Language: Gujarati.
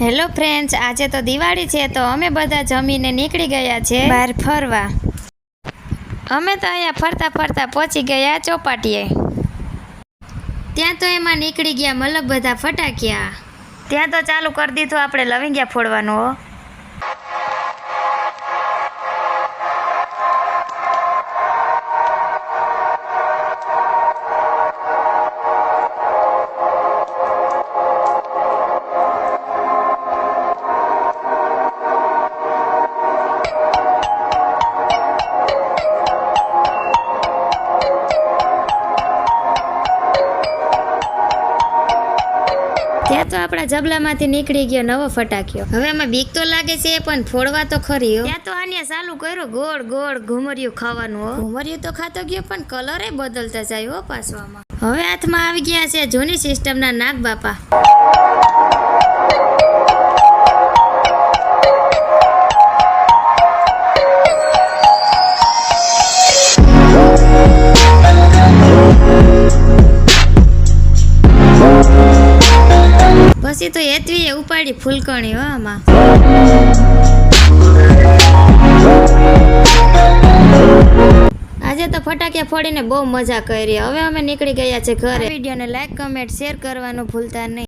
હેલો ફ્રેન્ડ્સ, આજે તો દિવાળી છે તો અમે બધા જમીને નીકળી ગયા છે બહાર ફરવા. અમે તો અહીંયા ફરતા ફરતા પહોંચી ગયા ચોપાટીએ. ત્યાં તો એમાં નીકળી ગયા મતલબ બધા ફટાકિયા. ત્યાં તો ચાલુ કરી દીધું આપણે લવિંગિયા ફોડવાનું હો. ત્યાં તો આપણા જબલામાંથી નીકળી ગયો નવો ફટાકિયો. હવે આમાં બીક તો લાગે છે પણ ફોડવા તો ખરી હો. ત્યાં તો આને ચાલુ કર્યો ગોળ ગોળ ઘુમરિયું ખાવાનું હો. ઘુમરિયું તો ખાતો ગયો પણ કલરે બદલતા જાય હો પાછવામાં. હવે હાથમાં આવી ગયા છે જૂની સિસ્ટમના નાગ બાપા. પછી તો હેતવીએ ઉપાડી ફૂલકણી હો આમાં. આજે તો ફટાકિયા ફોડીને બહુ મજા કરી. હવે અમે નીકળી ગયા છે ઘરે. વિડીયોને લાઈક, કમેન્ટ, શેર કરવાનું ભૂલતા નહીં.